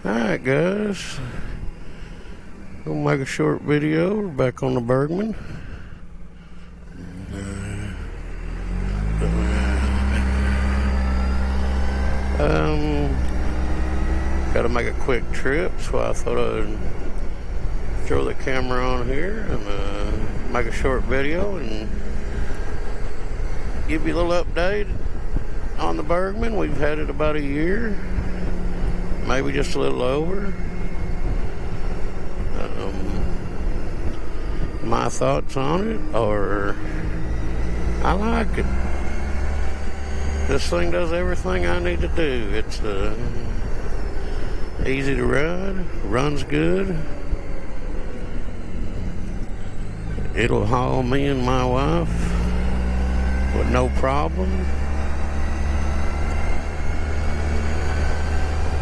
Alright guys, gonna make a short video. We're back on the Burgman. Gotta make a quick trip, so I thought I'd throw the camera on here and make a short video and give you a little update on the Burgman. We've had it about a year, maybe just a little over. My thoughts on it are, I like it. This thing does everything I need to do. It's easy to ride, runs good. It'll haul me and my wife with no problem.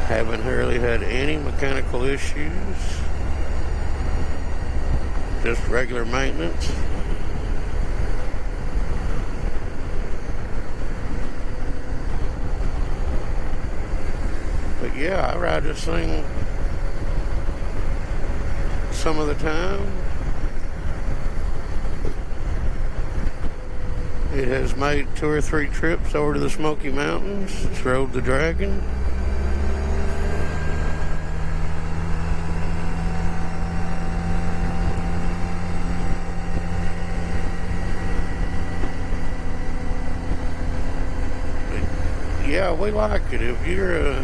Haven't really had any mechanical issues. Just regular maintenance. But yeah, I ride this thing some of the time. It has made 2 or 3 trips over to the Smoky Mountains. It's rode the Dragon. Yeah, we like it. If you're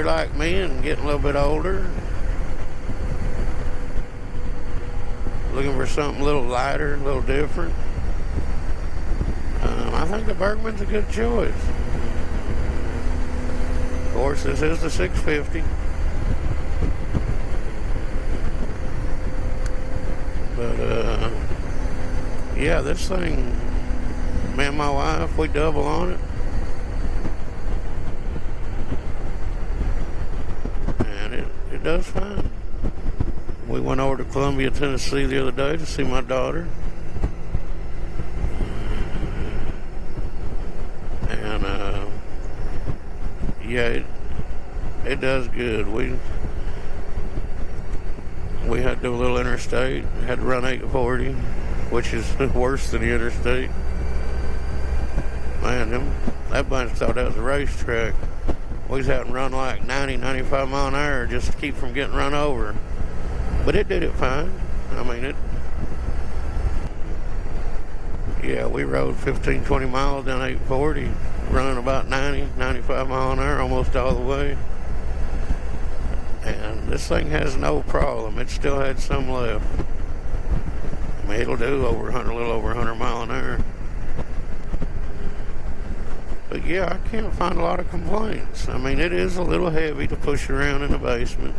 like me and getting a little bit older, looking for something a little lighter, a little different, I think the Burgman's a good choice. Of course, this is the 650. But, yeah, this thing, me and my wife, we double on it. And it does fine. We went over to Columbia, Tennessee the other day to see my daughter. And, yeah, it does good. We had to do a little interstate. Had to run 840, which is worse than the interstate. Man, that bunch thought that was a racetrack. We was having to run like 90, 95 mile an hour just to keep from getting run over. But it did it fine. I mean, yeah, we rode 15, 20 miles down 840, running about 90, 95 mile an hour almost all the way. And this thing has no problem. It still had some left. I mean, it'll do over 100, a little over 100 mile an hour. But yeah, I can't find a lot of complaints. I mean, it is a little heavy to push around in the basement.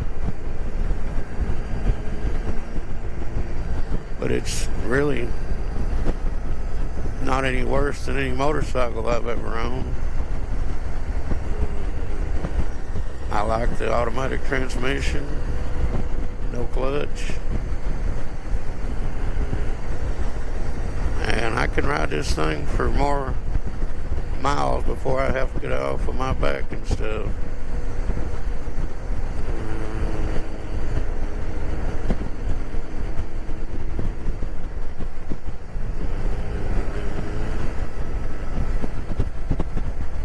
But it's really not any worse than any motorcycle I've ever owned. I like the automatic transmission, no clutch. And I can ride this thing for more miles before I have to get off of my back and stuff.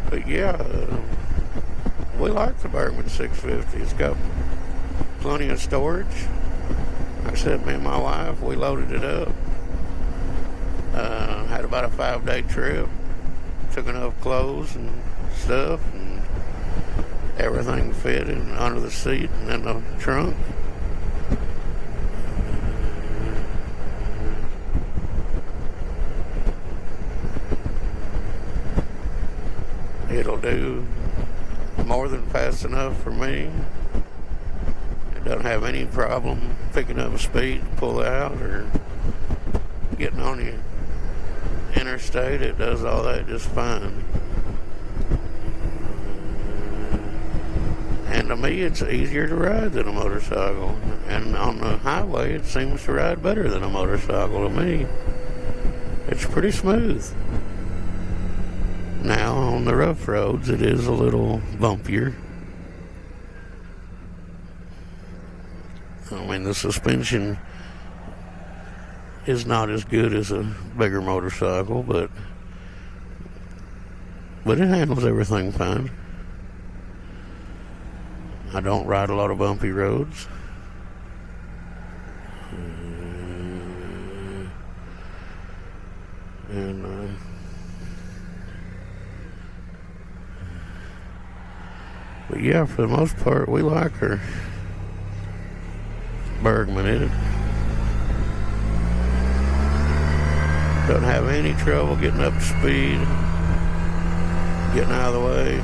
But yeah, we like the Burgman 650. It's got plenty of storage. Like I said, me and my wife, we loaded it up. Had about a 5-day trip. Took enough clothes and stuff, and everything fit in under the seat and in the trunk. It'll do more than fast enough for me. It doesn't have any problem picking up a speed to pull out or getting on the interstate. It does all that just fine. And to me, it's easier to ride than a motorcycle. And on the highway, it seems to ride better than a motorcycle to me. It's pretty smooth. Now, on the rough roads, it is a little bumpier. I mean, the suspension is not as good as a bigger motorcycle, but it handles everything fine. I don't ride a lot of bumpy roads. But yeah, for the most part, we like her Burgman. It doesn't have any trouble getting up to speed, getting out of the way.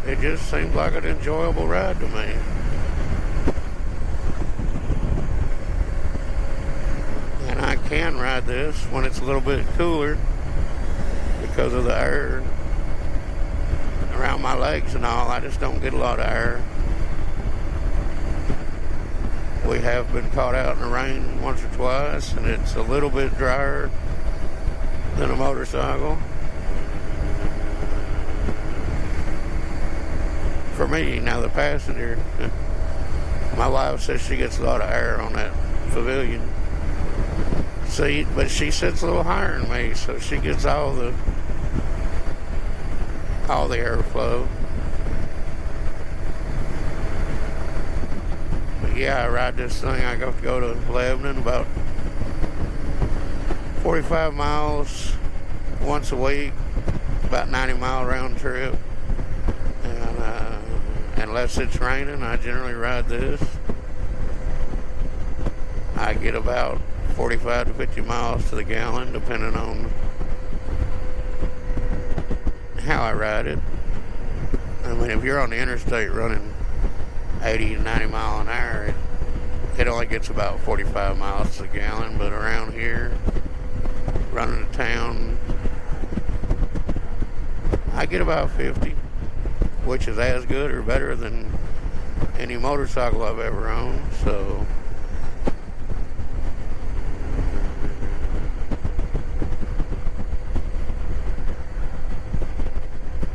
It just seemed like an enjoyable ride to me. And I can ride this when it's a little bit cooler because of the air around my legs and all. I just don't get a lot of air. We have been caught out in the rain once or twice, and it's a little bit drier than a motorcycle. For me, now the passenger, my wife says she gets a lot of air on that pavilion seat, but she sits a little higher than me, so she gets all the airflow. But yeah, I ride this thing. I go to Lebanon about 45 miles once a week, about 90-mile round trip. Unless it's raining, I generally ride this. I get about 45 to 50 miles to the gallon, depending on how I ride it. I mean, if you're on the interstate running 80 to 90 mile an hour, it only gets about 45 miles to the gallon. But around here, running to town, I get about 50. Which is as good or better than any motorcycle I've ever owned. So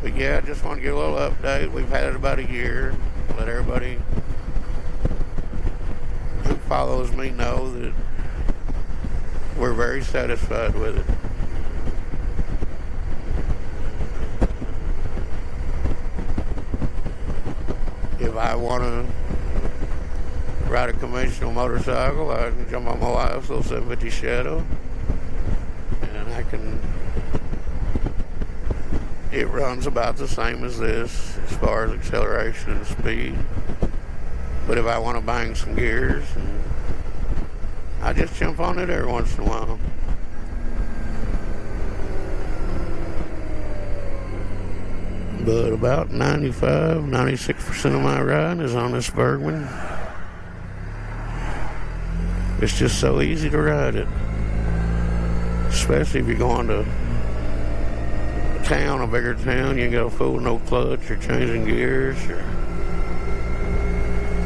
but yeah, I just want to get a little update. We've had it about a year. Let everybody who follows me know that we're very satisfied with it. If I want to ride a conventional motorcycle, I can jump on my wife's little 750 Shadow, and it runs about the same as this as far as acceleration and speed. But if I want to bang some gears, I just jump on it every once in a while. But about 96% of my riding is on this Burgman. It's just so easy to ride it. Especially if you're going to a town, a bigger town, you ain't got to fool with no clutch or changing gears.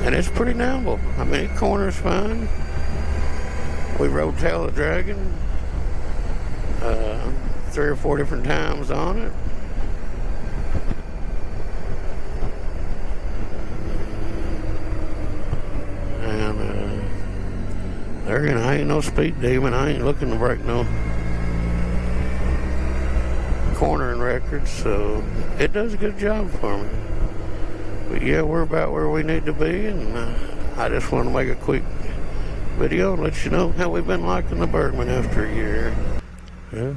And it's pretty nimble. I mean, it corners fine. We rode Tail of the Dragon 3 or 4 different times on it. There again, I ain't no speed demon. I ain't looking to break no cornering records, so it does a good job for me. But yeah, we're about where we need to be, and I just want to make a quick video and let you know how we've been liking the Burgman after a year. Yeah,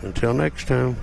until next time.